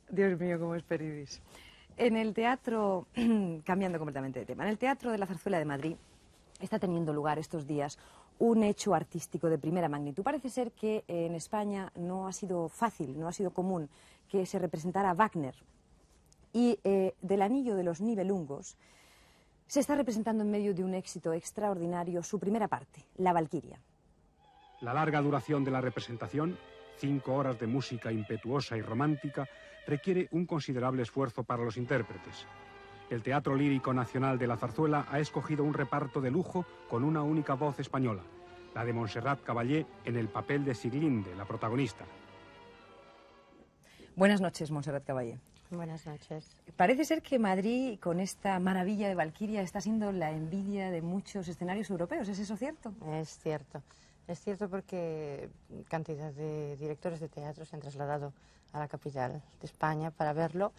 Dios mío, cómo es Peridis. En el teatro, cambiando completamente de tema, en el Teatro de la Zarzuela de Madrid está teniendo lugar estos días un hecho artístico de primera magnitud. Parece ser que en España no ha sido fácil, no ha sido común que se representara Wagner. Y del Anillo de los Nibelungos se está representando en medio de un éxito extraordinario su primera parte, La Valquiria. La larga duración de la representación, 5 horas de música impetuosa y romántica, requiere un considerable esfuerzo para los intérpretes. El Teatro Lírico Nacional de la Zarzuela ha escogido un reparto de lujo con una única voz española, la de Montserrat Caballé en el papel de Siglinde, la protagonista. Buenas noches, Montserrat Caballé. Buenas noches. Parece ser que Madrid, con esta maravilla de Valquiria, está siendo la envidia de muchos escenarios europeos. ¿Es eso cierto? Es cierto. Es cierto porque cantidad de directores de teatro se han trasladado a la capital de España para verlo.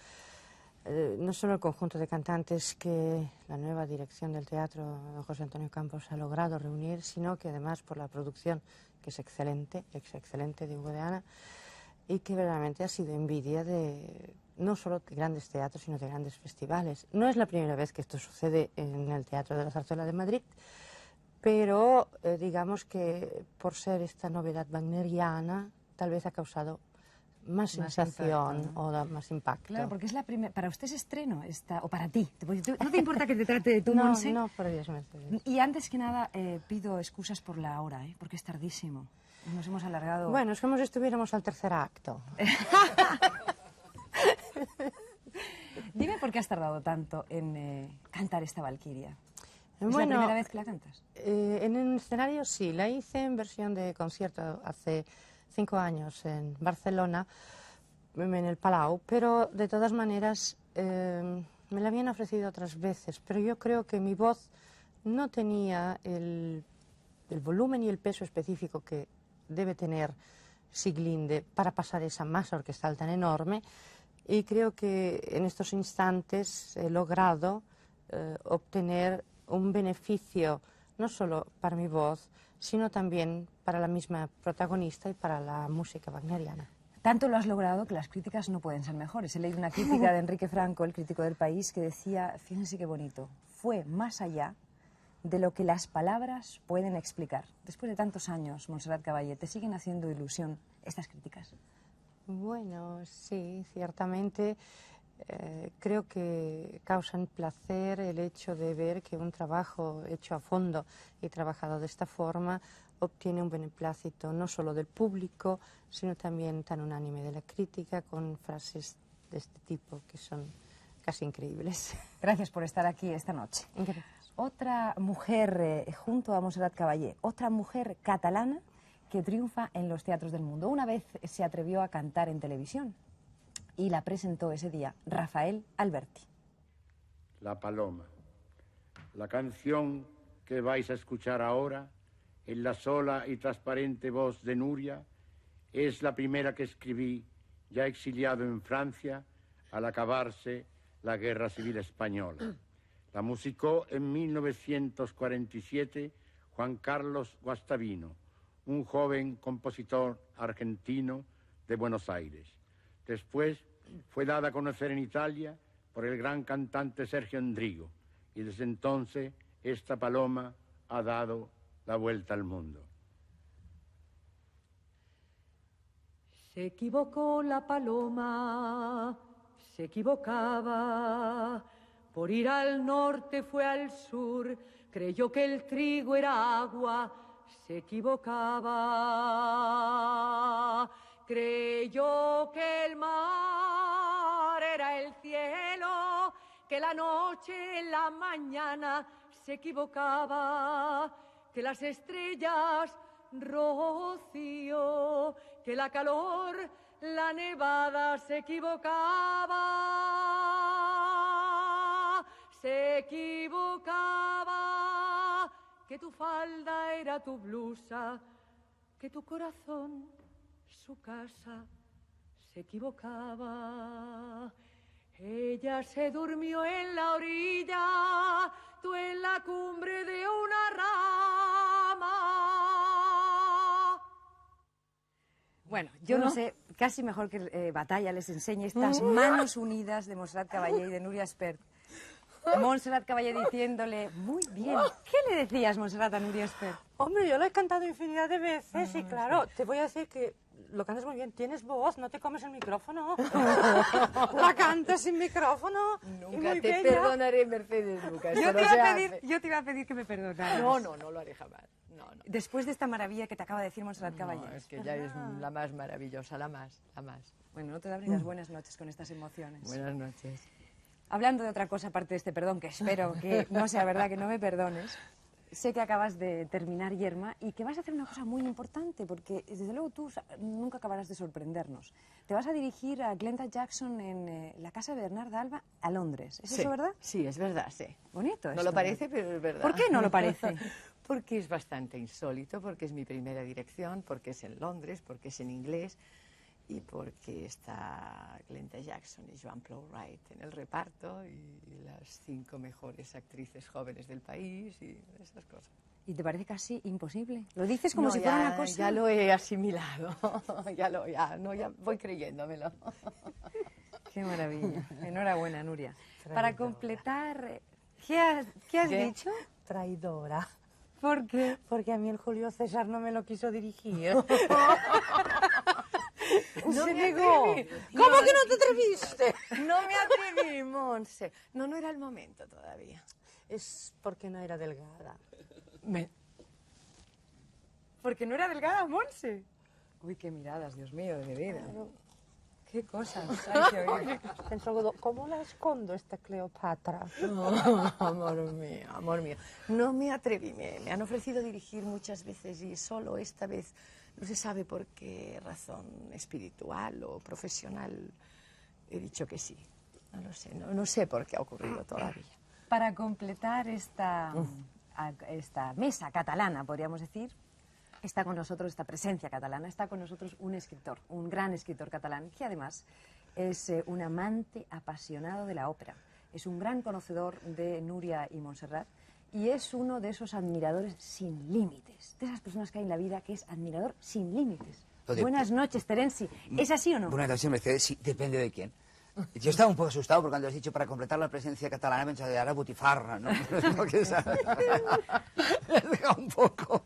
No solo el conjunto de cantantes que la nueva dirección del teatro, don José Antonio Campos, ha logrado reunir, sino que además por la producción, que es excelente de Hugo de Ana, y que verdaderamente ha sido envidia de no solo de grandes teatros, sino de grandes festivales. No es la primera vez que esto sucede en el Teatro de la Zarzuela de Madrid, pero digamos que por ser esta novedad wagneriana, tal vez ha causado más sensación impacto, o más impacto. Claro, porque es la primera. Para usted es estreno, o para ti. ¿No te importa que te trate de tú, Monse? No, por Dios, Mercedes. Y antes que nada, pido excusas por la hora, porque es tardísimo. Nos hemos alargado. Bueno, es como si estuviéramos al tercer acto. Dime por qué has tardado tanto en cantar esta Valquiria. ¿Es Bueno, la primera vez que la cantas? En un escenario sí, la hice en versión de concierto hace 5 años en Barcelona, en el Palau, pero de todas maneras me la habían ofrecido otras veces, pero yo creo que mi voz no tenía el volumen y el peso específico que debe tener Siglinde para pasar esa masa orquestal tan enorme, y creo que en estos instantes he logrado obtener un beneficio no solo para mi voz, sino también para la misma protagonista y para la música wagneriana. Tanto lo has logrado que las críticas no pueden ser mejores. He leído una crítica de Enrique Franco, el crítico del País, que decía, fíjense qué bonito, fue más allá de lo que las palabras pueden explicar. Después de tantos años, Montserrat Caballé, ¿te siguen haciendo ilusión estas críticas? Bueno, sí, ciertamente. Creo que causan placer el hecho de ver que un trabajo hecho a fondo y trabajado de esta forma obtiene un beneplácito no solo del público, sino también tan unánime de la crítica, con frases de este tipo que son casi increíbles. Gracias por estar aquí esta noche. Gracias. Otra mujer, junto a Montserrat Caballé, otra mujer catalana que triunfa en los teatros del mundo. Una vez se atrevió a cantar en televisión y la presentó ese día Rafael Alberti. La Paloma. La canción que vais a escuchar ahora, en la sola y transparente voz de Nuria, es la primera que escribí, ya exiliado en Francia, al acabarse la Guerra Civil Española. La musicó en 1947 Juan Carlos Guastavino, un joven compositor argentino de Buenos Aires. Después fue dada a conocer en Italia por el gran cantante Sergio Endrigo, y desde entonces esta paloma ha dado la vuelta al mundo. Se equivocó la paloma, se equivocaba, por ir al norte fue al sur, creyó que el trigo era agua, se equivocaba, creyó que el mar era el cielo, que la noche en la mañana, se equivocaba, que las estrellas rocío, que la calor, la nevada, se equivocaba, que tu falda era tu blusa, que tu corazón su casa, se equivocaba. Ella se durmió en la orilla, tú en la cumbre de una rama. Bueno, yo no sé Casi mejor que Batalla les enseñe estas manos unidas de Montserrat Caballé y de Núria Espert. Montserrat Caballé diciéndole, muy bien. ¿Qué le decías, Montserrat, a Núria Espert? Hombre, yo lo he cantado infinidad de veces y claro, te voy a decir que lo cantas muy bien. Tienes voz, no te comes el micrófono. La cantas sin micrófono. Nunca te perdonaré, Mercedes, Lucas. Yo te iba a pedir que me perdonaras. No lo haré jamás. No. Después de esta maravilla que te acaba de decir Montserrat Caballé. No, es que ya es la más maravillosa, la más. Bueno, no te da las buenas noches con estas emociones. Buenas noches. Hablando de otra cosa aparte de este perdón, que espero que no sea verdad, que no me perdones, sé que acabas de terminar Yerma y que vas a hacer una cosa muy importante, porque desde luego tú nunca acabarás de sorprendernos. Te vas a dirigir a Glenda Jackson en la casa de Bernarda Alba a Londres. ¿Es eso verdad? Sí, es verdad, sí. Bonito esto. No lo parece, pero es verdad. ¿Por qué no lo parece? Porque es bastante insólito, porque es mi primera dirección, porque es en Londres, porque es en inglés y porque está Glenda Jackson y Joan Plowright en el reparto y las 5 mejores actrices jóvenes del país y esas cosas. ¿Y te parece casi imposible? Lo dices como si fuera una cosa... Ya lo he asimilado, ya voy creyéndomelo. Qué maravilla. Enhorabuena, Núria. Para completar, ¿qué has dicho? Traidora. ¿Por qué? Porque a mí el Julio César no me lo quiso dirigir. No se me negó. atreví. ¿Cómo que no te atreviste? No me atreví, Monse. No era el momento todavía. Es porque no era delgada. Porque no era delgada, Monse. Uy, qué miradas, Dios mío, de mi vida. Qué cosas hay que oír. Pensó, ¿cómo la escondo esta Cleopatra? Oh, amor mío. No me atreví. Me han ofrecido dirigir muchas veces y solo esta vez, no se sabe por qué razón espiritual o profesional, he dicho que sí. No lo sé, no sé por qué ha ocurrido todavía. Para completar esta mesa catalana, podríamos decir, está con nosotros, esta presencia catalana, está con nosotros un escritor, un gran escritor catalán, que además es un amante apasionado de la ópera. Es un gran conocedor de Núria y Montserrat y es uno de esos admiradores sin límites, de esas personas que hay en la vida que es admirador sin límites. Buenas noches, Terenci. ¿Es así o no? Buenas noches, Mercedes. Sí, depende de quién. Yo estaba un poco asustado porque cuando has dicho para completar la presencia catalana pensaba de ahora butifarra, ¿no? Porque me has dejado un poco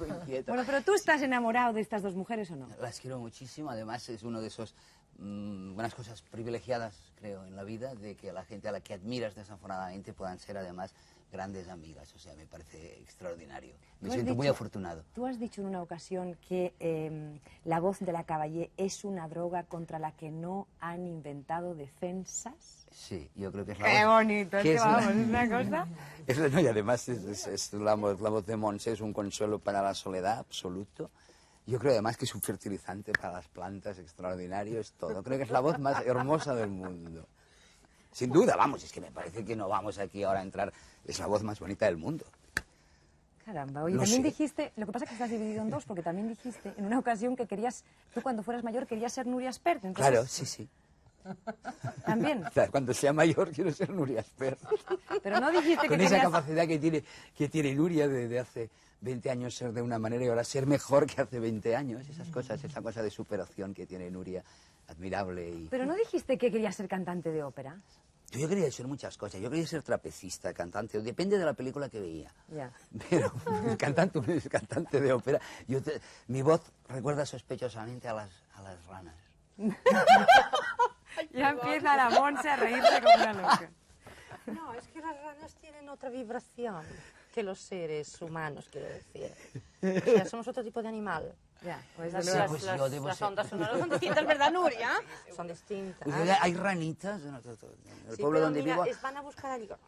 inquieto. Bueno, pero tú estás enamorado de estas dos mujeres o no? Las quiero muchísimo, además es uno de esos buenas cosas privilegiadas, creo, en la vida, de que la gente a la que admiras desaforadamente puedan ser además grandes amigas, o sea, me parece extraordinario. Me siento muy afortunado. Tú has dicho en una ocasión que la voz de la Caballé es una droga contra la que no han inventado defensas. Sí, yo creo que es la ¡Qué voz, bonito! Es que vamos, es una cosa... No, y además la voz de Montse es un consuelo para la soledad absoluto. Yo creo además que es un fertilizante para las plantas extraordinario, es todo. Creo que es la voz más hermosa del mundo. Sin duda, vamos, es que me parece que no vamos aquí ahora a entrar. Es la voz más bonita del mundo. Caramba, oye, también dijiste, lo que pasa es que estás dividido en dos, porque también dijiste en una ocasión que querías, tú cuando fueras mayor querías ser Núria Espert. Entonces... Claro, sí. ¿También? Claro, cuando sea mayor quiero ser Núria Espert. Pero no dijiste con que esa querías... capacidad que tiene Núria de hace 20 años ser de una manera y ahora ser mejor que hace 20 años. Esas cosas, esa cosa de superación que tiene Núria, admirable. Pero no dijiste que querías ser cantante de ópera. Yo quería ser muchas cosas. Yo quería ser trapecista, cantante, depende de la película que veía. Ya. Pero cantante de ópera. Mi voz recuerda sospechosamente a las ranas. Ya empieza la Montse a reírse como una loca. No, es que las ranas tienen otra vibración que los seres humanos, quiero decir. O sea, somos otro tipo de animal. Ya, pues Las yo ondas sonoras son distintas, ¿verdad, Núria? Son distintas. Hay ranitas en el pueblo pero donde mira, vivo. van a buscar a alguien.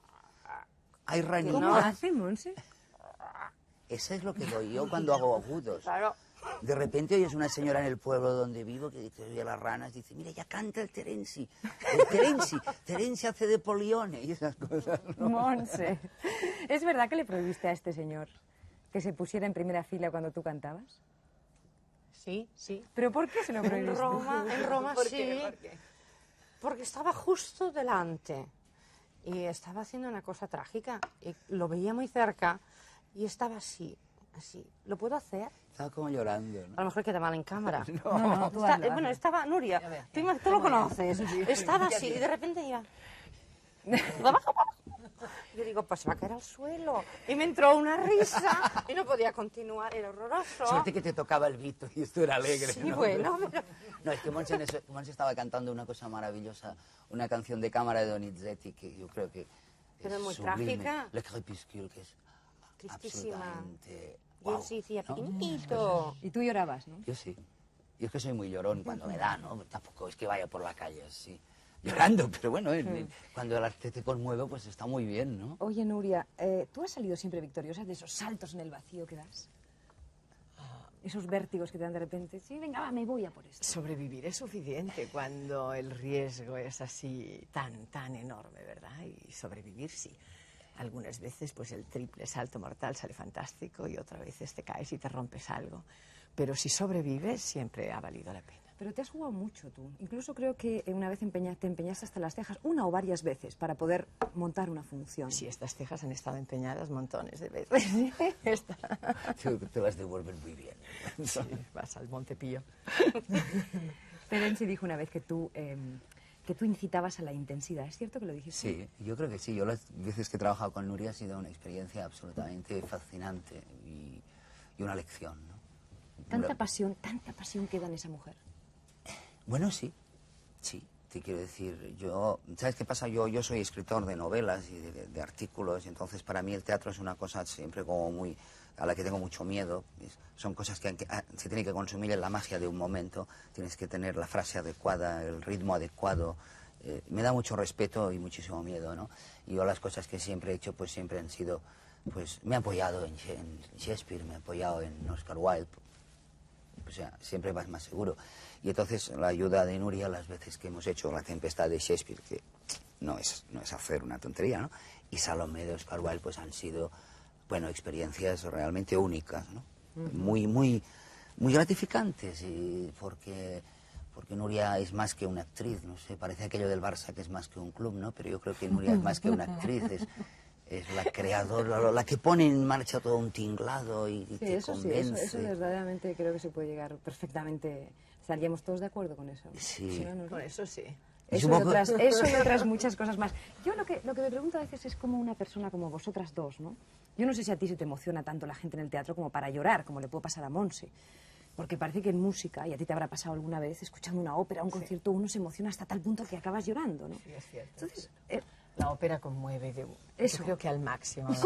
Hay ranitas. ¿Cómo hace, Montse? Eso es lo que doy yo cuando hago agudos. Claro. De repente oyes una señora en el pueblo donde vivo que oye a las ranas y dice, mira, ya canta el Terenci. Terenci hace de Polione y esas cosas, ¿no? Montse, ¿es verdad que le prohibiste a este señor que se pusiera en primera fila cuando tú cantabas? Sí. ¿Pero por qué se lo prohibiste? En Roma ¿Por sí. qué? Porque estaba justo delante y estaba haciendo una cosa trágica y lo veía muy cerca y estaba así. ¿Lo puedo hacer? Estaba como llorando, ¿no? A lo mejor queda mal en cámara. No, tú hazlo, Bueno, estaba Nuria, tú lo conoces. Estaba así y de repente iba... abajo. Yo digo, pues se va a caer al suelo. Y me entró una risa y no podía continuar, era horroroso. Suerte que te tocaba el Vito y esto era alegre. Sí, ¿no? bueno, pero... No, es que Monse estaba cantando una cosa maravillosa, una canción de cámara de Donizetti que yo creo que Pero es muy sublime. trágica. Le Crépuscule, que es Tristísima. absolutamente... Yo guau, sí decía, ¿no? pequeñito. Y tú llorabas, ¿no? Yo sí. Yo es que soy muy llorón cuando me da, ¿no? Tampoco es que vaya por la calle así, llorando, pero bueno, cuando el arte te conmueve, pues está muy bien, ¿no? Oye, Nuria, ¿tú has salido siempre victoriosa de esos saltos en el vacío que das? Esos vértigos que te dan de repente. Sí, venga, va, me voy a por esto. Sobrevivir es suficiente cuando el riesgo es así tan enorme, ¿verdad? Y sobrevivir sí. Algunas veces pues el triple salto mortal sale fantástico y otras veces te caes y te rompes algo. Pero si sobrevives siempre ha valido la pena. Pero te has jugado mucho tú. Incluso creo que una vez te empeñaste hasta las cejas, una o varias veces, para poder montar una función. Sí, estas cejas han estado empeñadas montones de veces. Te las devuelven muy bien. Sí, vas al Montepío. Terenzi dijo una vez que tú incitabas a la intensidad. ¿Es cierto que lo dijiste? Sí, yo creo que sí. Yo las veces que he trabajado con Nuria ha sido una experiencia absolutamente fascinante y una lección, ¿no? Tanta pasión queda en esa mujer. Bueno, sí, te quiero decir, ¿sabes qué pasa? Yo soy escritor de novelas y de artículos, y entonces para mí el teatro es una cosa siempre como a la que tengo mucho miedo. Son cosas que se tiene que consumir en la magia de un momento, tienes que tener la frase adecuada, el ritmo adecuado. Me da mucho respeto y muchísimo miedo, ¿no? Y yo las cosas que siempre he hecho, pues siempre han sido, pues me he apoyado en Shakespeare, me he apoyado en Oscar Wilde. O sea, siempre vas más seguro. Y entonces la ayuda de Nuria, las veces que hemos hecho La Tempestad de Shakespeare, que no es hacer una tontería, ¿no? Y Salomé de Oscar Wilde, pues han sido, bueno, experiencias realmente únicas, ¿no? Muy gratificantes, y porque Nuria es más que una actriz, no sé, parece aquello del Barça que es más que un club, ¿no? Pero yo creo que Nuria es más que una actriz, es la creadora, la que pone en marcha todo un tinglado y Sí, te eso convence. sí, eso verdaderamente creo que se puede llegar perfectamente. Estaríamos todos de acuerdo con eso. Sí. ¿no, Nuria? Con eso sí. Eso y otras muchas cosas más. Yo lo que me pregunto a veces es como una persona como vosotras dos, ¿no? Yo no sé si a ti se te emociona tanto la gente en el teatro como para llorar, como le puede pasar a Monse. Porque parece que en música, y a ti te habrá pasado alguna vez, escuchando una ópera, un concierto, uno se emociona hasta tal punto que acabas llorando, ¿no? Sí, es cierto. Entonces, la ópera conmueve, eso. yo creo que al máximo. ¿Y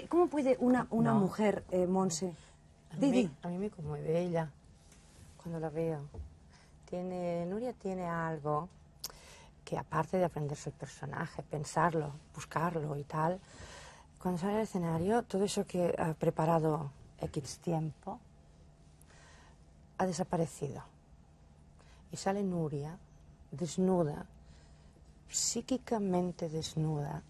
cómo puede una mujer, Monse? A mí me conmueve ella cuando la veo. Nuria tiene algo que, aparte de aprenderse el personaje, pensarlo, buscarlo y tal, cuando sale al escenario, todo eso que ha preparado X tiempo ha desaparecido. Y sale Nuria, desnuda, psíquicamente desnuda,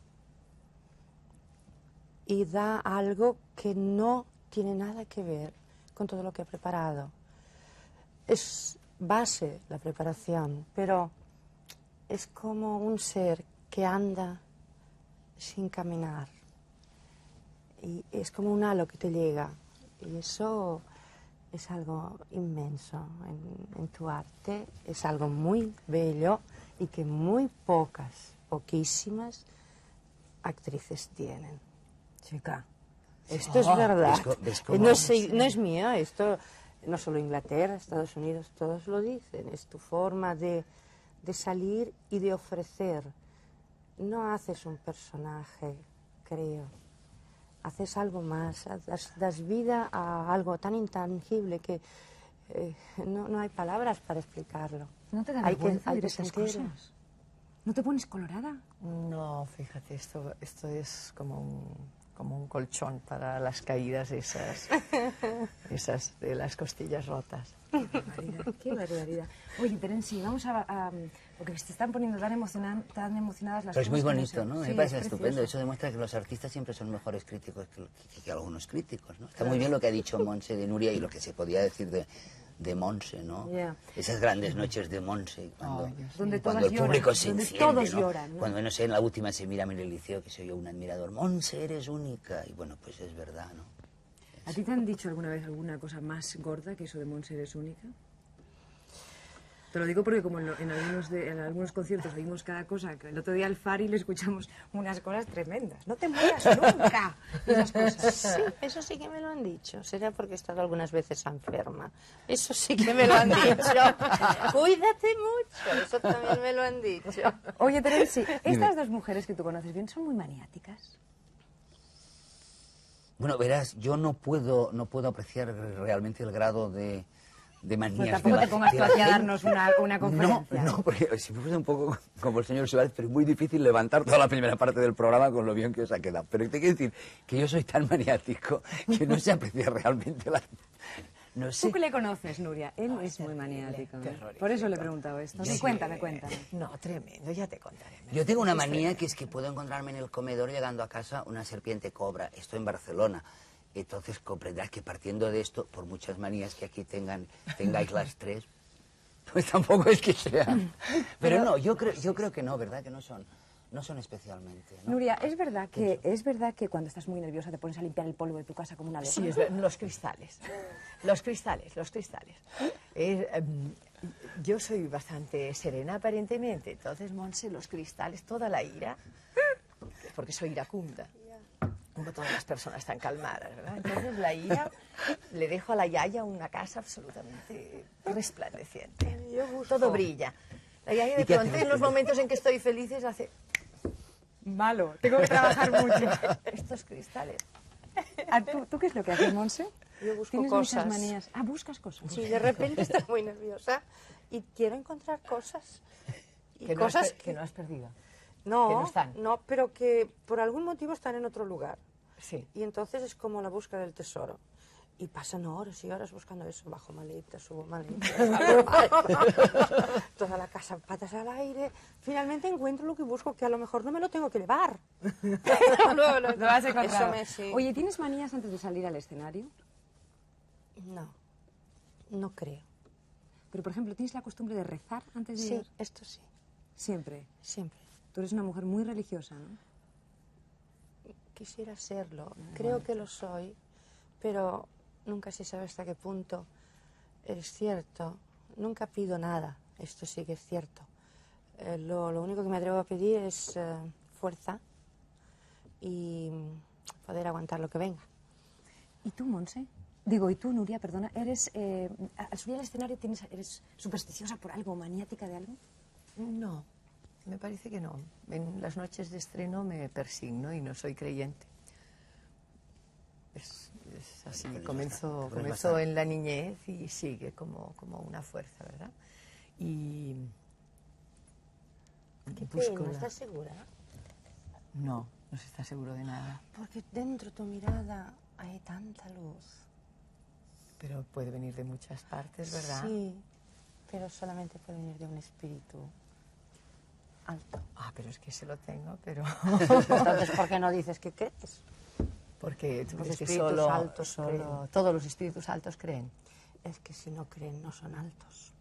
y da algo que no tiene nada que ver con todo lo que ha preparado. Es base la preparación, pero es como un ser que anda sin caminar. Y es como un halo que te llega. Y eso es algo inmenso en tu arte. Es algo muy bello y que muy poquísimas actrices tienen. Chica. Esto es verdad. ¿ves cómo? No es mío, esto no solo Inglaterra, Estados Unidos, todos lo dicen. Es tu forma de salir y de ofrecer. No haces un personaje, creo. Haces algo más, das vida a algo tan intangible que no hay palabras para explicarlo. ¿No te da Hay vergüenza que ver esas sentirlo. cosas? ¿No te pones colorada? No, fíjate, esto es como un colchón para las caídas esas de las costillas rotas. Qué barbaridad. Oye, Terenzi, vamos a porque te están poniendo tan emocionadas las Pero es muy cosas que bonito, ¿no? Sí, Me parece es estupendo. precioso. Eso demuestra que los artistas siempre son mejores críticos que algunos críticos, ¿no? Está muy bien lo que ha dicho Monse de Nuria y lo que se podía decir de Monse, ¿no? Yeah. Esas grandes noches de Monse, Donde cuando todas el público lloran, se donde enciende, todos ¿no? lloran, ¿no? Cuando, no sé, en la última se mira en el liceo que soy yo un admirador. Monse, eres única. Y bueno, pues es verdad, ¿no? ¿A ti te han dicho alguna vez alguna cosa más gorda que eso de Montse eres única? Te lo digo porque como en algunos conciertos oímos cada cosa, que el otro día al Fari le escuchamos unas cosas tremendas. No te mueras nunca. Esas cosas. Sí, eso sí que me lo han dicho. Será porque he estado algunas veces enferma. Eso sí que me lo han dicho. Cuídate mucho. Eso también me lo han dicho. Oye, Terenci, estas dos mujeres que tú conoces bien son muy maniáticas. Bueno, verás, yo no puedo apreciar realmente el grado de manías. Pues tampoco te pongas tú aquí a darnos una conferencia. No, porque si me fuese un poco como el señor Suárez, pero es muy difícil levantar toda la primera parte del programa con lo bien que os ha quedado. Pero te quiero decir que yo soy tan maniático que no se aprecia realmente la... No sé. ¿Tú que le conoces, Nuria? Él es muy maniático. Por eso le he preguntado esto. Sí. Cuéntame. No, tremendo, ya te contaré. Yo tengo una manía que es que puedo encontrarme en el comedor llegando a casa una serpiente cobra. Esto en Barcelona. Entonces comprenderás que partiendo de esto, por muchas manías que aquí tengáis las tres, pues tampoco es que sea. Pero no, yo creo que no, ¿verdad? Que no son especialmente, ¿no? Nuria, ¿es verdad que cuando estás muy nerviosa te pones a limpiar el polvo de tu casa como una loca? Sí, los cristales. Los cristales. Yo soy bastante serena aparentemente, entonces, Montse, los cristales, toda la ira, porque soy iracunda. Como todas las personas están calmadas, ¿verdad? Entonces la ira le dejo a la yaya una casa absolutamente resplandeciente. Todo brilla. La yaya de pronto en los momentos en que estoy feliz hace... Malo, tengo que trabajar mucho. Estos cristales. ¿Tú qué es lo que haces, Montse? Yo busco ¿Tienes cosas. muchas manías? Ah, buscas cosas. Sí, de repente estoy muy nerviosa y quiero encontrar cosas. Y Que cosas no has perdido. No, que no están. no, pero que por algún motivo están en otro lugar. Sí. Y entonces es como la búsqueda del tesoro. Y pasan horas y horas buscando eso. Bajo maletas, subo maletas, toda la casa patas al aire. Finalmente encuentro lo que busco, que a lo mejor no me lo tengo que llevar. Lo has encontrado. Sí. Oye, ¿tienes manías antes de salir al escenario? No creo. Pero, por ejemplo, ¿tienes la costumbre de rezar antes de Sí, ir? esto sí. Siempre. Siempre. Tú eres una mujer muy religiosa, ¿no? Quisiera serlo. Creo que lo soy, pero nunca se sabe hasta qué punto es cierto. Nunca pido nada. Esto sí que es cierto. Lo único que me atrevo a pedir es fuerza y poder aguantar lo que venga. ¿Y tú, Montse? Digo, ¿y tú, Nuria, perdona? ¿Eres, al subir al escenario eres supersticiosa por algo, maniática de algo? No, me parece que no. En las noches de estreno me persigno y no soy creyente. Es así, comenzó en la niñez y sigue como una fuerza, ¿verdad? Y ¿Qué busco pena? ¿Estás segura? No se está seguro de nada. Porque dentro de tu mirada hay tanta luz. Pero puede venir de muchas partes, ¿verdad? Sí, pero solamente puede venir de un espíritu alto. Ah, pero es que se lo tengo, pero... Entonces, ¿por qué no dices que crees? Porque tú Los crees que espíritus solo altos creen. todos los espíritus altos creen. Es que si no creen, no son altos.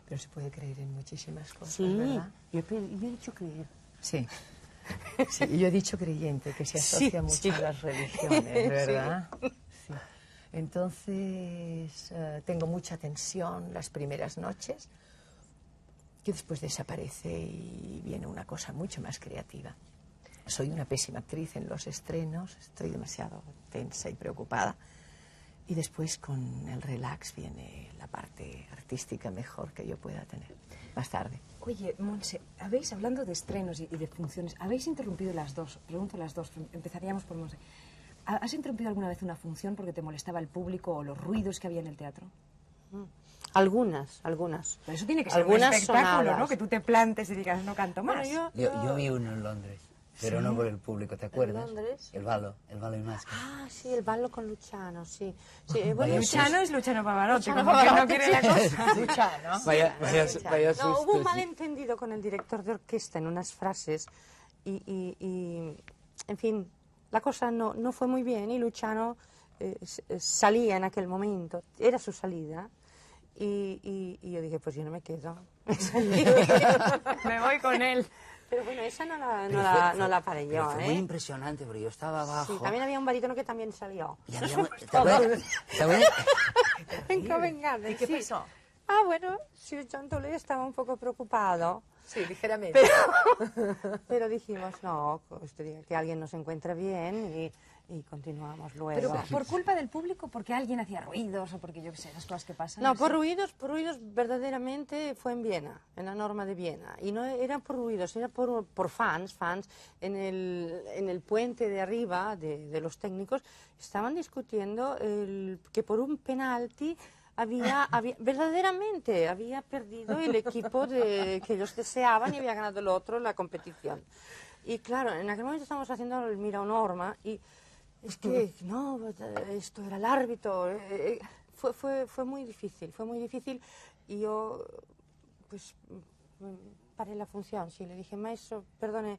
Pero se puede creer en muchísimas cosas, Sí, ¿verdad? yo he dicho creer. Sí. Sí, y yo he dicho creyente, que se asocia mucho a las religiones, ¿verdad? Sí. Entonces, tengo mucha tensión las primeras noches, que después desaparece y viene una cosa mucho más creativa. Soy una pésima actriz en los estrenos, estoy demasiado tensa y preocupada. Y después con el relax viene la parte artística mejor que yo pueda tener, más tarde. Oye, Montse, hablando de estrenos y de funciones, ¿habéis interrumpido las dos? Pregunto las dos, empezaríamos por Montse. ¿Has interrumpido alguna vez una función porque te molestaba el público o los ruidos que había en el teatro? Algunas. Pero eso tiene que ser Algunas un espectáculo, sonadas. ¿no? Que tú te plantes y digas, no canto más. Bueno, Yo vi uno en Londres, pero no por el público, ¿te acuerdas? Londres? El balo y máscara. Ah, sí, el ballo con Luciano, sí. Vaya Luciano es Luciano Pavarotti, Luciano como que no Pavarotti, quiere la cosa. Luciano. Vaya No, susto, hubo un sí. malentendido con el director de orquesta en unas frases y en fin, la cosa no fue muy bien y Luciano salía en aquel momento, era su salida y yo dije, pues yo no me quedo. Me voy con él. Pero bueno, esa no la paré pero yo, fue muy impresionante, porque yo estaba abajo. Sí, también había un barítono que también salió. Y ¿te acuerdas? En Covent Garden, ¿Y qué sí. pasó? Ah, bueno, Sir John Tolley estaba un poco preocupado. Sí, ligeramente. Pero dijimos, no, que alguien nos encuentre bien y continuamos luego. Pero por culpa del público, porque alguien hacía ruidos o porque yo qué sé, las cosas que pasan. No, sé. por ruidos verdaderamente fue en Viena, en la norma de Viena. Y no era por ruidos, era por fans en el puente de arriba de los técnicos. Estaban discutiendo que por un penalti verdaderamente había perdido el equipo que ellos deseaban y había ganado el otro la competición. Y claro, en aquel momento estábamos haciendo el Mira Norma y es que, no, esto era el árbitro. Fue muy difícil y yo, pues, paré la función. Sí, le dije, maestro, perdone,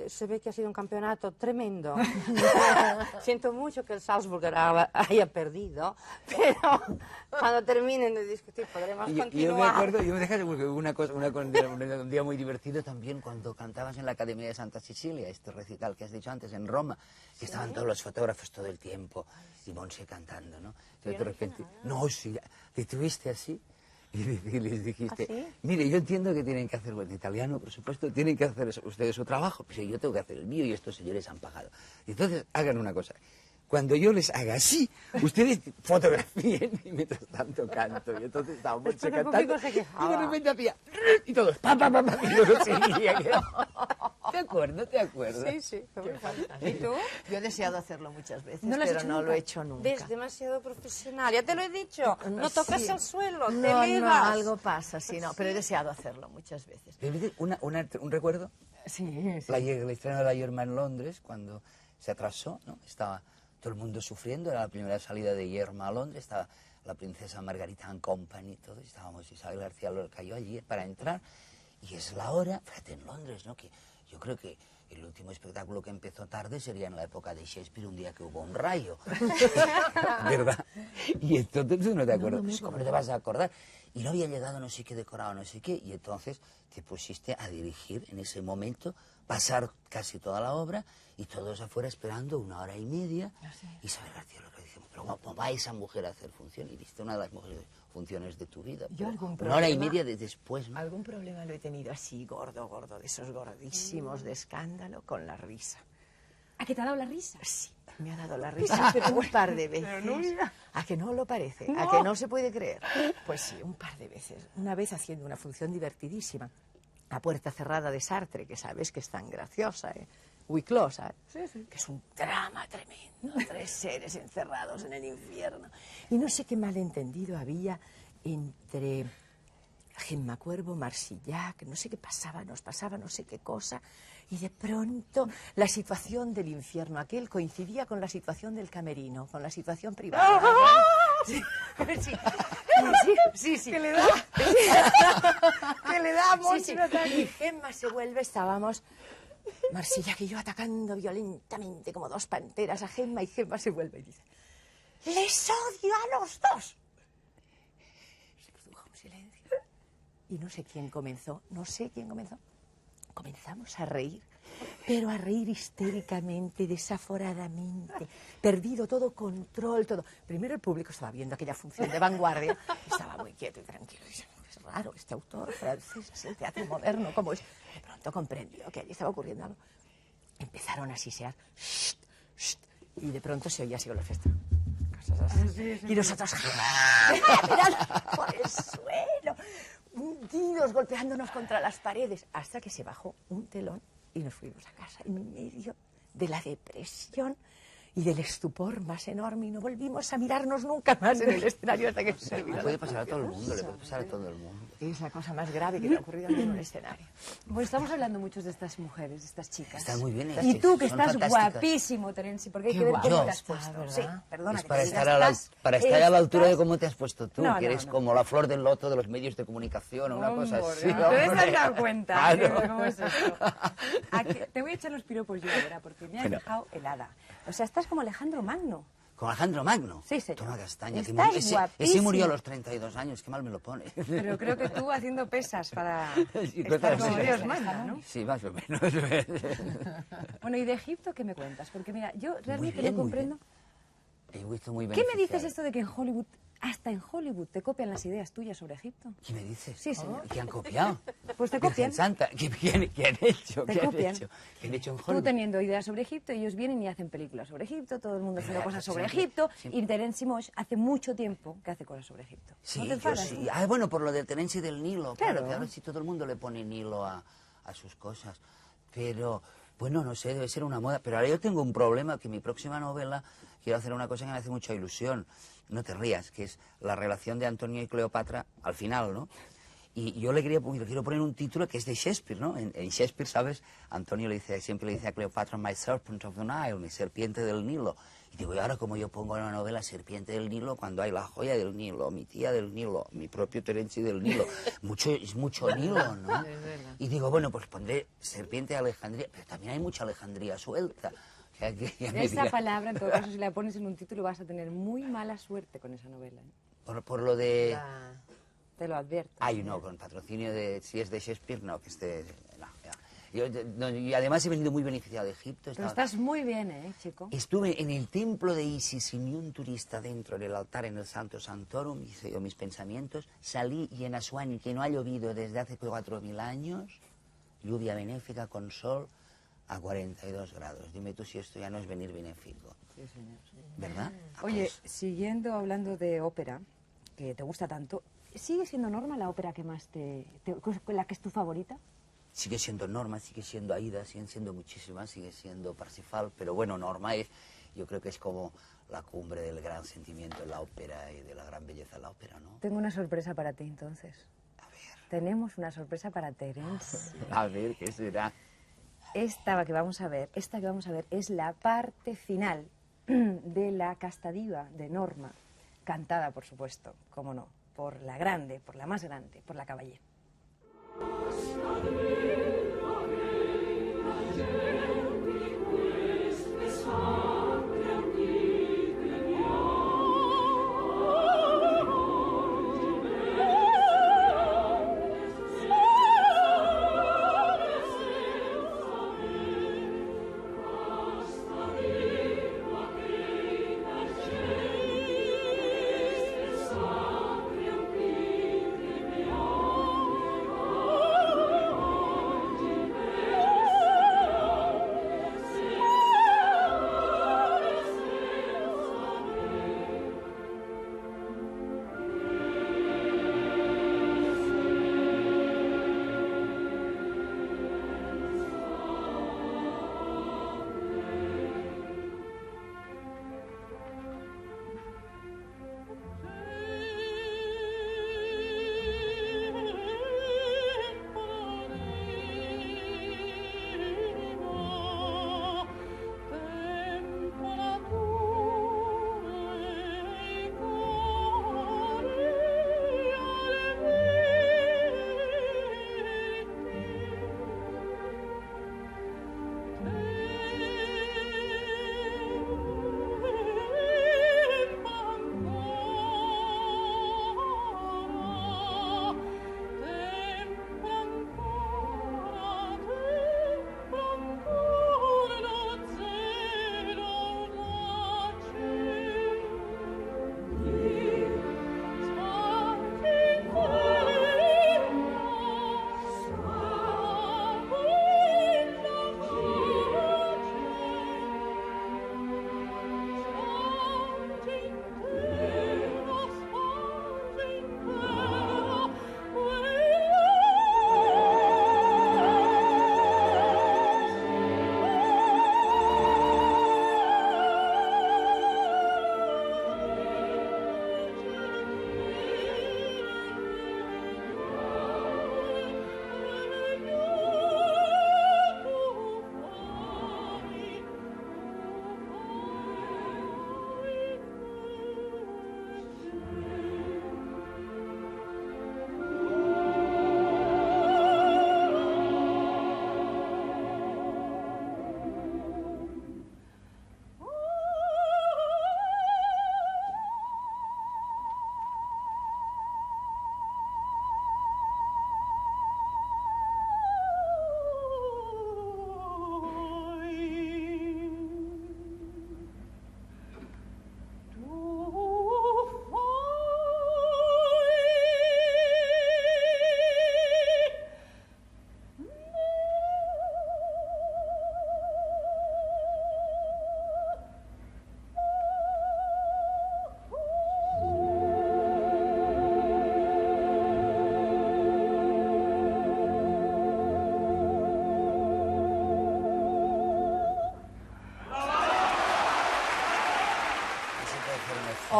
se ve que ha sido un campeonato tremendo. Siento mucho que el Salzburg haya perdido, pero cuando terminen de discutir podremos continuar. Yo me acuerdo, un día muy divertido también cuando cantabas en la Academia de Santa Cecilia, este recital que has dicho antes en Roma, que estaban todos los fotógrafos todo el tiempo y Montse cantando, ¿no? Entonces, de repente, no, sí, te tuviste así. Y les dijiste, ¿Ah, sí? mire, yo entiendo que tienen que hacer, bueno, en italiano, por supuesto, tienen que hacer ustedes su trabajo, pero yo tengo que hacer el mío y estos señores han pagado. Entonces, hagan una cosa. Cuando yo les haga así, ustedes fotografíen y mientras tanto canto. Y entonces estábamos cantando se y quejaba. de repente hacía y todos, pa, pa, pa, pa, y luego seguía. ¿Te acuerdas? Sí, fue muy fantástico. ¿Y tú? Yo he deseado hacerlo muchas veces, ¿No lo has pero hecho no nunca? lo he hecho nunca. Ves, demasiado profesional, ya te lo he dicho. No tocas Sí. el suelo, te No, elevas. algo pasa, sí, no, pero he deseado hacerlo muchas veces. Un recuerdo, Sí, sí. el estreno de La Yerma en Londres, cuando se atrasó, ¿no? Estaba todo el mundo sufriendo, era la primera salida de Yerma a Londres, estaba la princesa Margarita and Company, todos, estábamos, Isabel García Lorca cayó allí para entrar, y es la hora, fíjate, en Londres, ¿no? Que yo creo que el último espectáculo que empezó tarde sería en la época de Shakespeare, un día que hubo un rayo, ¿verdad? Y entonces tú no te acuerdas, pues, ¿cómo no te vas a acordar? Y no había llegado no sé qué decorado, no sé qué, y entonces te pusiste a dirigir en ese momento, pasar casi toda la obra, y todos afuera esperando 1 hora y media, y Isabel García Lorca dice, pero ¿cómo va esa mujer a hacer función? Y viste una de las mejores funciones de tu vida. Yo algún 1 hora y problema- media después, ¿no? Algún problema lo he tenido así, gordo, de esos gordísimos de escándalo, con la risa. ¿A qué te ha dado la risa? Sí, me ha dado la risa, pero un par de veces. ¿A que no lo parece? ¿A que no se puede creer? Pues sí, un par de veces. Una vez haciendo una función divertidísima, a puerta cerrada de Sartre, que sabes que es tan graciosa, Wicklow, ¿sabes? Que es un drama tremendo, 3 seres encerrados en el infierno. Y no sé qué malentendido había entre Gemma Cuervo, Marsillac, no sé qué pasaba, nos pasaba no sé qué cosa, y de pronto la situación del infierno aquel coincidía con la situación del camerino, con la situación privada. Sí. ¿Qué le da? ¿Qué le damos? Sí. Y Gemma se vuelve, estábamos Marsillac y yo atacando violentamente como 2 panteras a Gemma, y Gemma se vuelve y dice, ¡les odio a los 2! Se produjo un silencio. Y no sé quién comenzó. Comenzamos a reír, pero a reír histéricamente, desaforadamente, perdido todo control, todo. Primero el público estaba viendo aquella función de vanguardia, estaba muy quieto y tranquilo. Y dice, es raro, este autor francés, es el teatro moderno, ¿cómo es? De pronto comprendió que allí estaba ocurriendo algo. Empezaron a sisear, "Shht, shht", y de pronto se oía así con la fiesta. Cosas así. Y nosotros, mirad, por el suelo, hundidos, golpeándonos contra las paredes, hasta que se bajó un telón y nos fuimos a casa en medio de la depresión y del estupor más enorme, y no volvimos a mirarnos nunca más en el escenario hasta que se Le olvidó. puede pasar a todo el mundo, le puede pasar a todo el mundo. Es la cosa más grave que me ha ocurrido a mí en un escenario. Pues estamos hablando muchos de estas mujeres, de estas chicas. Están muy bien. Y tú, que son estás fantásticas. guapísimo, Terenci, porque hay Qué que ver guapo cómo te has está, puesto. ¿verdad? Sí, perdona. Es que para te diga, estar, a la altura de estás- cómo te has puesto tú, No, que no, eres no. como la flor del loto de los medios de comunicación o una cosa así. ¿Te has hombre. dado cuenta? Claro. ¿Cómo es esto? Te voy a echar los piropos yo ahora, porque me has dejado helada. O sea, estás como Alejandro Magno. Con Alejandro Magno. Sí, señor. Toma castaña. Que Estás ese guapísimo. murió a los 32 años, qué mal me lo pone. Pero creo que tú haciendo pesas para Sí, estar cosas como así. Dios manda, ¿no? Sí, más o menos. Bueno, ¿y de Egipto qué me cuentas? Porque mira, yo realmente bien, no muy comprendo... He visto muy ¿Qué me dices beneficiado. esto de que en Hollywood, hasta en Hollywood, te copian las ideas tuyas sobre Egipto? ¿Qué me dices? Sí, señor. ¿Qué han copiado? Pues te Virgen copian. Santa, ¿qué han hecho? Te ¿Qué han copian. hecho? ¿Qué han hecho en Tú Hollywood? teniendo ideas sobre Egipto, ellos vienen y hacen películas sobre Egipto, todo el mundo haciendo cosas sobre siempre- Egipto, siempre- y Terence Mosh hace mucho tiempo que hace cosas sobre Egipto. Sí, ¿No te yo enfadas? sí. tú? Ah, bueno, por lo del Terencio del Nilo. Claro, Claro. que ahora sí todo el mundo le pone Nilo a sus cosas. Pero, bueno, no sé, debe ser una moda. Pero ahora yo tengo un problema, que mi próxima novela quiero hacer una cosa que me hace mucha ilusión. No te rías, que es la relación de Antonio y Cleopatra al final, ¿no? Y yo le quiero poner un título que es de Shakespeare, ¿no? En Shakespeare, ¿sabes? Antonio siempre le dice a Cleopatra, my serpent of the Nile, mi serpiente del Nilo. Y digo, y ahora como yo pongo en la novela Serpiente del Nilo, cuando hay la joya del Nilo, mi tía del Nilo, mi propio Terenci del Nilo, es mucho Nilo, ¿no? Y digo, bueno, pues pondré Serpiente de Alejandría, pero también hay mucha Alejandría suelta. O sea, que ya me Esa dirá- palabra, en todo caso, si la pones en un título, vas a tener muy mala suerte con esa novela. ¿eh? por lo de... Te lo advierto. Ay, no, con patrocinio de... Si es de Shakespeare, no, que esté... No, ya. Y además he venido muy beneficiado de Egipto. Pero estás muy bien, chico? Estuve en el templo de Isis y ni un turista dentro, en el altar, en el Santo Santorum, hice yo mis pensamientos. Salí y en Asuán, que no ha llovido desde hace 4.000 años, lluvia benéfica con sol a 42 grados. Dime tú si esto ya no es venir benéfico. Sí, señor. ¿Verdad? Ah, Oye, pues, siguiendo hablando de ópera, que te gusta tanto, ¿sigue siendo Norma la ópera que más la que es tu favorita? sigue siendo Norma, sigue siendo Aida, siguen siendo muchísimas, sigue siendo Parsifal, pero bueno, Norma yo creo que es como la cumbre del gran sentimiento de la ópera y de la gran belleza de la ópera, ¿no? Tengo una sorpresa para ti, entonces. A ver. Tenemos una sorpresa para Terence. A ver, ¿qué será? Esta que vamos a ver es la parte final de la Casta Diva de Norma, cantada, por supuesto, cómo no, por la grande, por la más grande, por la Caballé. Oh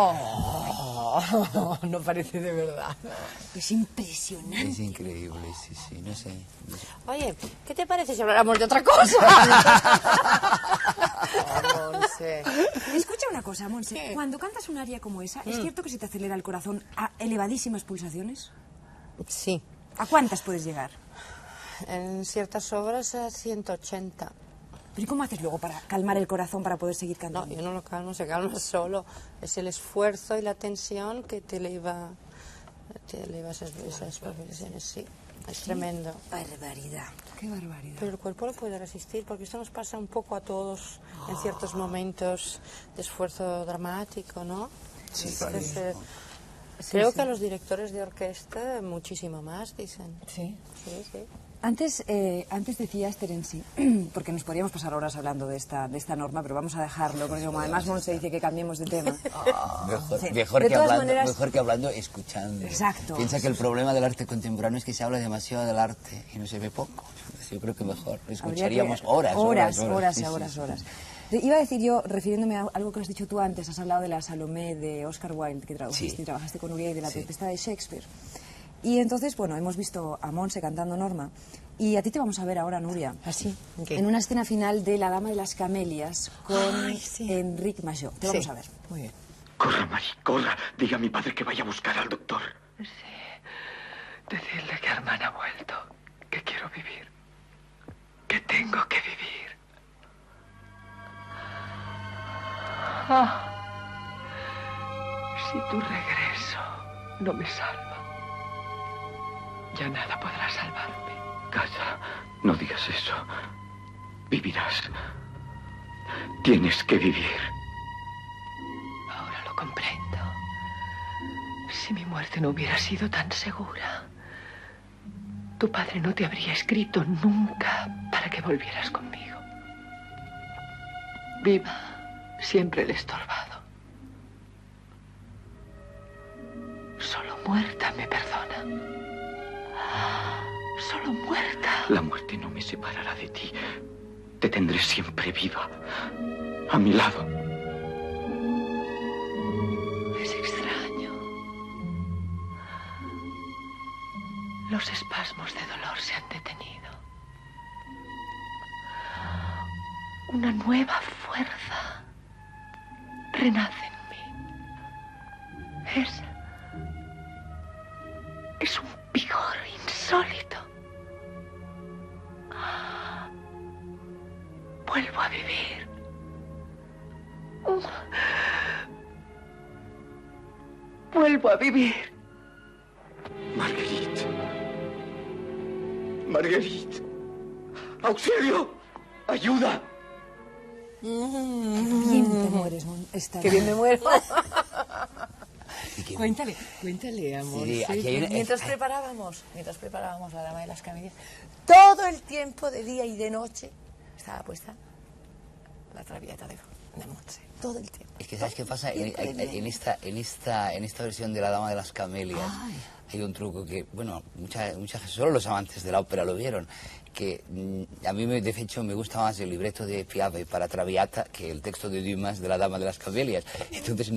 Oh, no parece de verdad. Es impresionante. Es increíble, sí, sí, no sé. Oye, ¿qué te parece si habláramos de otra cosa? Oh, Monse. Escucha una cosa, Monse. ¿Qué? Cuando cantas un aria como esa, ¿es cierto que se te acelera el corazón a elevadísimas pulsaciones? Sí, ¿A cuántas puedes llegar? en ciertas obras a 180. ¿Pero y cómo haces luego para calmar el corazón para poder seguir No, cantando? yo no lo calmo, se calma solo. Es el esfuerzo y la tensión que te eleva esas vibraciones, sí. Es tremendo. Barbaridad. Qué barbaridad. Pero el cuerpo lo puede resistir, porque esto nos pasa un poco a todos en ciertos momentos de esfuerzo dramático, ¿no? Sí, Entonces, claro. creo que a los directores de orquesta muchísimo más, dicen. Sí. Sí, sí. Antes decías, Terenci, porque nos podríamos pasar horas hablando de esta norma, pero vamos a dejarlo, porque como además Monse dice que cambiemos de tema. Sí. Mejor, De que todas hablando, maneras- mejor que hablando, escuchando. Exacto. Piensa que el problema del arte contemporáneo es que se habla demasiado del arte y no se ve poco. Yo creo que mejor escucharíamos horas. Horas. Iba a decir yo, refiriéndome a algo que has dicho tú antes, has hablado de la Salomé de Oscar Wilde, que traduciste Sí. y trabajaste con Uriel, de la Sí. Tempestad de Shakespeare. Y entonces, bueno, hemos visto a Monse cantando Norma, y a ti te vamos a ver ahora, Nuria. ¿Así? ¿Qué? En una escena final de La Dama de las Camelias con Ay, sí. Enrique Majó. Te Sí. vamos a ver. Muy bien. Corra, Mari, corra. Diga a mi padre que vaya a buscar al doctor. Sí. Decirle que Armand ha vuelto, que quiero vivir, que tengo que vivir. Ah, si tu regreso no me salva, ya nada podrá salvarme. Calla, no digas eso. Vivirás. Tienes que vivir. Ahora lo comprendo. Si mi muerte no hubiera sido tan segura, tu padre no te habría escrito nunca para que volvieras conmigo. Viva, siempre le he estorbado. Solo muerta me perdona. Solo muerta. La muerte no me separará de ti. Te tendré siempre viva. A mi lado. Es extraño. Los espasmos de dolor se han detenido. Una nueva fuerza renace en mí. Es un vigor insólito. Vuelvo a vivir. Vuelvo a vivir. Marguerite. Marguerite. ¡Auxilio! ¡Ayuda! Bien te mueres, Qué bien me muero. Cuéntale, amor. Sí, sí, aquí hay una- mientras preparábamos La Dama de las Camelias, todo el tiempo, de día y de noche, estaba puesta la Traviata de Monse. Todo el tiempo. Es que ¿sabes qué pasa? Todo el tiempo de día. En esta versión de La Dama de las Camelias hay un truco que, bueno, solo los amantes de la ópera lo vieron, que a mí de hecho me gusta más el libreto de Piave para Traviata que el texto de Dumas de La Dama de las Camelias. Entonces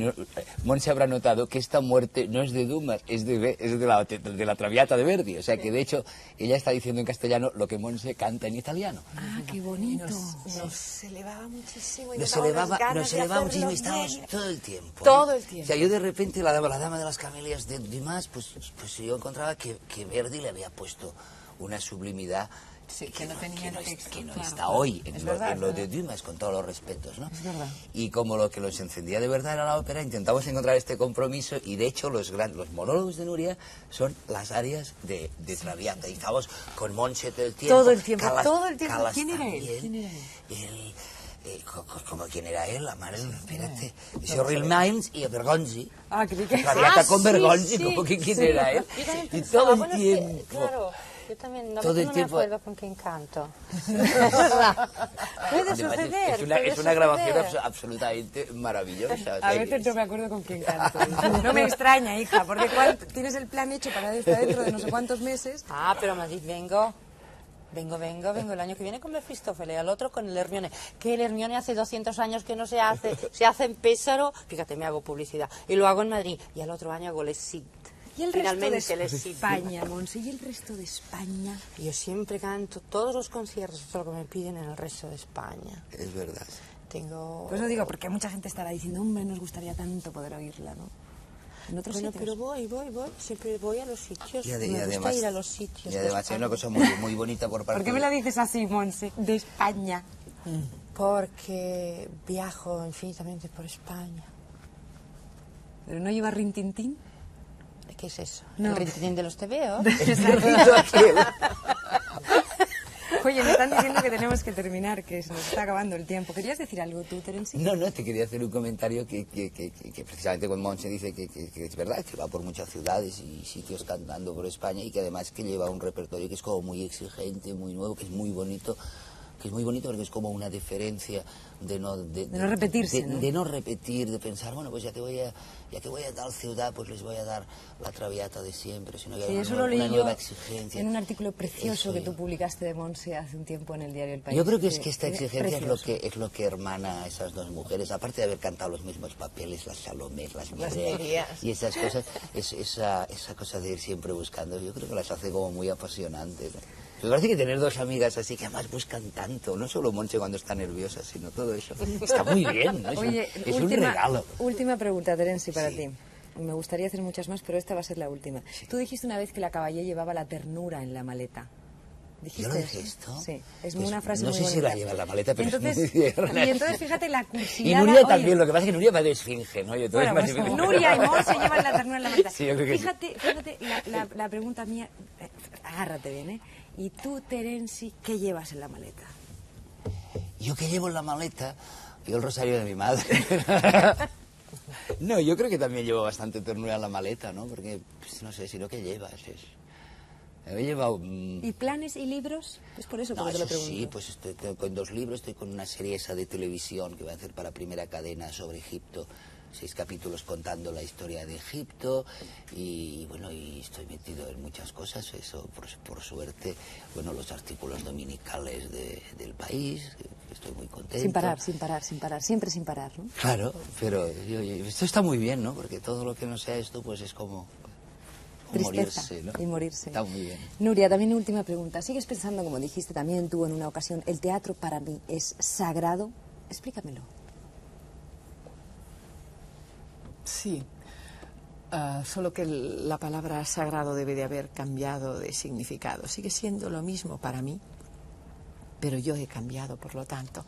Monse habrá notado que esta muerte no es de Dumas, es de la Traviata de Verdi. O sea que de hecho ella está diciendo en castellano lo que Monse canta en italiano. Ah, qué bonito. Nos elevaba muchísimo. Y Nos daba unas elevaba ganas de muchísimo y hacerlo estábamos bien. todo el tiempo. Todo el tiempo. O sea, yo de repente la Dama de las Camelias de Dumas, pues yo encontraba que Verdi le había puesto una sublimidad Sí, que no tenía el texto, que no claro, está claro. hoy Es en verdad, lo es de verdad. Dumas, con todos los respetos, ¿no? Es verdad. Y como lo que los encendía de verdad era la ópera, intentamos encontrar este compromiso y de hecho los monólogos de Nuria son las arias de Traviata. Y estábamos con Monse todo el tiempo. Todo el tiempo, Calas- todo el tiempo. Calas ¿Quién era él? también. ¿Quién era Él, como quién era él, la madre, espérate, Cyril Mimes y Bergonzi. Ah, creí que... Traviata con sí, Bergonzi, sí, como que quién sí. era él. Yo también Y pensaba, todo el bueno, es que, tiempo. claro, yo también Todo el no tiempo. me acuerdo con quién canto. Es verdad. Puede Además, suceder. es una grabación absolutamente maravillosa. o sea, A veces no me acuerdo con quién canto. No me extraña, hija, porque tienes el plan hecho para estar dentro de no sé cuántos meses. Ah, pero a Madrid vengo. Vengo el año que viene con Mefistófeles, al otro con el Hermione. Que el Hermione hace 200 años que no se hace en Pésaro, fíjate, me hago publicidad, y lo hago en Madrid, y al otro año hago Les Cid. ¿Y el resto de España, Monse? ¿Y el resto de España? Yo siempre canto todos los conciertos, todo lo que me piden en el resto de España. Es verdad. Pues lo digo, porque mucha gente estará diciendo, hombre, nos gustaría tanto poder oírla, ¿no? En otros sitios. Pero voy, siempre voy a los sitios, Y me además, gusta ir a los sitios. Y además hay una cosa muy bonita por parte... ¿Por qué me lo dices así, Monse? De España. Porque viajo infinitamente por España. ¿Pero no lleva rintintín? ¿Qué es eso? No. ¿El rintintín de los TVO? Oye, me están diciendo que tenemos que terminar, que se nos está acabando el tiempo. ¿Querías decir algo tú, Terenci? No, te quería hacer un comentario que precisamente cuando Monse dice que es verdad, que va por muchas ciudades y sitios cantando por España y que además que lleva un repertorio que es como muy exigente, muy nuevo, que es muy bonito porque es como una diferencia de no repetirse, ¿no? De no repetir, de pensar, bueno, pues ya que voy a tal ciudad, pues les voy a dar la Traviata de siempre, sino que hay una nueva exigencia. En un artículo precioso que tú publicaste de Monse hace un tiempo en el diario El País. Yo creo que es que esta exigencia es lo que hermana a esas dos mujeres, aparte de haber cantado los mismos papeles, las Salomés, las Mireia y esas cosas, esa cosa de ir siempre buscando, yo creo que las hace como muy apasionantes, ¿no? Me parece que tener dos amigas así que además buscan tanto, no solo Monse cuando está nerviosa, sino todo eso, está muy bien, ¿no? Oye, un regalo. Última pregunta, Terenci, para ti. Me gustaría hacer muchas más, pero esta va a ser la última. Sí. Tú dijiste una vez que la Caballé llevaba la ternura en la maleta. ¿Dijiste ¿Yo lo dije esto? Sí, es una frase no muy sé bonita. si la lleva en la maleta, pero entonces, es muy tierna. Y entonces fíjate la cursilada... Y Nuria también, lo que pasa es que Nuria va de esfinge, ¿no? Y bueno, pues Nuria y Monse llevan la ternura en la maleta. Sí, yo creo que fíjate la pregunta mía, agárrate bien, ¿eh? ¿Y tú, Terenci, qué llevas en la maleta? ¿Yo qué llevo en la maleta? Yo el rosario de mi madre. No, yo creo que también llevo bastante ternura en la maleta, ¿no? Porque, pues, no sé, si no, ¿qué llevas? He llevado... ¿Y planes y libros? Es por eso que te lo pregunto. Sí, pues estoy con 2 libros, estoy con una serie esa de televisión que va a hacer para Primera Cadena sobre Egipto, 6 capítulos contando la historia de Egipto y bueno, y estoy metido en muchas cosas, eso por suerte, bueno, los artículos dominicales del País, estoy muy contento. Sin parar, siempre sin parar, ¿no? Claro, pero esto está muy bien, ¿no? Porque todo lo que no sea esto, pues es como tristeza, morirse, ¿no? Y morirse. Está muy bien. Nuria, también última pregunta. ¿Sigues pensando, como dijiste también tú en una ocasión, el teatro para mí es sagrado? Explícamelo. Sí, solo que la palabra sagrado debe de haber cambiado de significado. Sigue siendo lo mismo para mí, pero yo he cambiado, por lo tanto,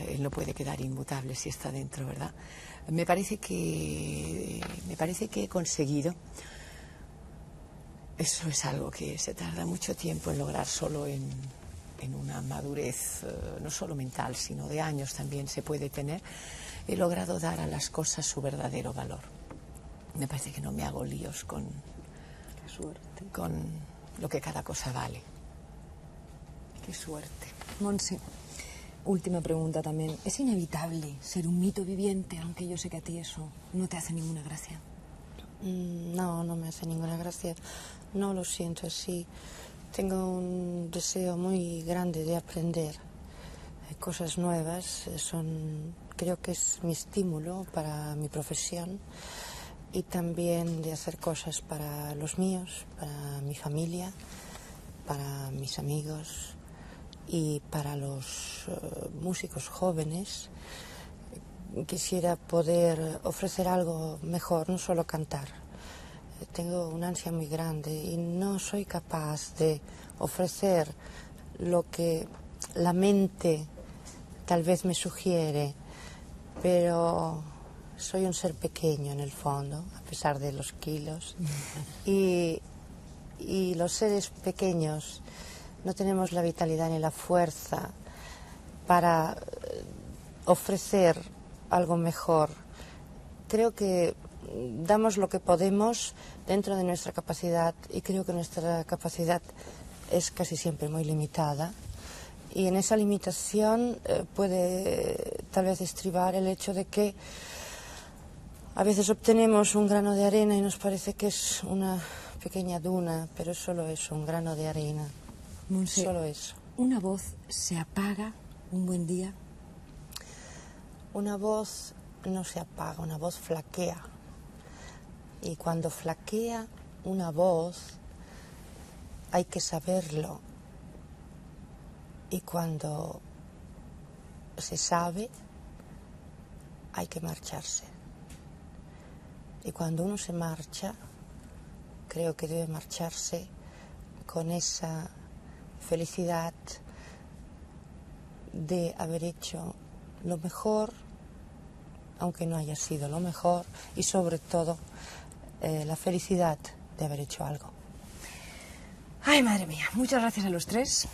él no puede quedar inmutable si está dentro, ¿verdad? Me parece que he conseguido. Eso es algo que se tarda mucho tiempo en lograr, solo en una madurez, no solo mental, sino de años también se puede tener. He logrado dar a las cosas su verdadero valor. Me parece que no me hago líos con lo que cada cosa vale. Qué suerte. Monse, última pregunta también. ¿Es inevitable ser un mito viviente, aunque yo sé que a ti eso no te hace ninguna gracia? No, no me hace ninguna gracia. No lo siento así. Tengo un deseo muy grande de aprender cosas nuevas. Creo que es mi estímulo para mi profesión y también de hacer cosas para los míos, para mi familia, para mis amigos y para los músicos jóvenes. Quisiera poder ofrecer algo mejor, no solo cantar. Tengo una ansia muy grande y no soy capaz de ofrecer lo que la mente tal vez me sugiere, pero soy un ser pequeño en el fondo, a pesar de los kilos. Y los seres pequeños no tenemos la vitalidad ni la fuerza para ofrecer algo mejor. Creo que damos lo que podemos dentro de nuestra capacidad y creo que nuestra capacidad es casi siempre muy limitada. Y en esa limitación puede tal vez estribar el hecho de que a veces obtenemos un grano de arena y nos parece que es una pequeña duna, pero es solo eso, un grano de arena. Montse, solo eso. ¿una voz se apaga un buen día? Una voz no se apaga, una voz flaquea. Y cuando flaquea una voz, hay que saberlo. Y cuando se sabe, hay que marcharse. Y cuando uno se marcha, creo que debe marcharse con esa felicidad de haber hecho lo mejor, aunque no haya sido lo mejor, y sobre todo la felicidad de haber hecho algo. Ay, madre mía, muchas gracias a los tres.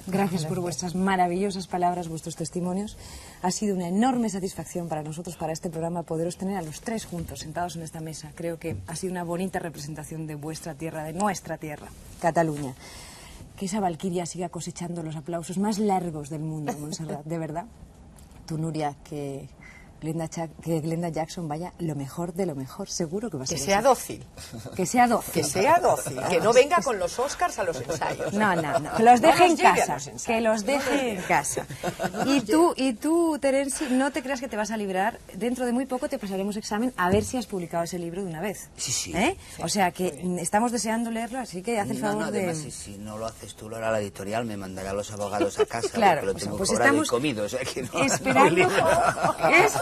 Gracias por vuestras maravillosas palabras, vuestros testimonios. Ha sido una enorme satisfacción para nosotros, para este programa, poderos tener a los tres juntos, sentados en esta mesa. Creo que ha sido una bonita representación de vuestra tierra, de nuestra tierra, Cataluña. Que esa valquiria siga cosechando los aplausos más largos del mundo, Montserrat, de verdad. Tú, Nuria, que Glenda Jackson vaya lo mejor de lo mejor, seguro que va a ser. Que sea dócil. Que sea dócil. Que sea dócil. Que no venga con los Oscars a los ensayos. No, que los deje en lleve a casa. los ensayos. Que los deje en casa. Y tú, Terenci, no te creas que te vas a librar. Dentro de muy poco te pasaremos examen a ver si has publicado ese libro de una vez. Sí, sí. ¿Eh? Sí. O sea que estamos deseando leerlo, así que haz el favor además, de... si no lo haces tú, lo hará la editorial, me mandará a los abogados a casa, Claro, porque lo tengo pues cobrado estamos y comido, o sea que no...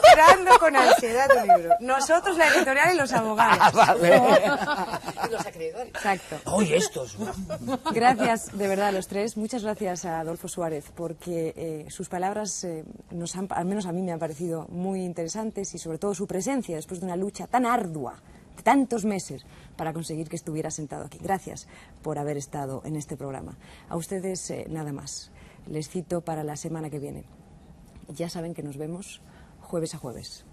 esperando con ansiedad tu libro. Nosotros, la editorial y los abogados. Y los acreedores. Exacto. Oye, estos... Gracias, de verdad, a los tres. Muchas gracias a Adolfo Suárez, porque sus palabras al menos a mí me han parecido muy interesantes, y sobre todo su presencia después de una lucha tan ardua, de tantos meses, para conseguir que estuviera sentado aquí. Gracias por haber estado en este programa. A ustedes, nada más. Les cito para la semana que viene. Ya saben que nos vemos jueves a jueves.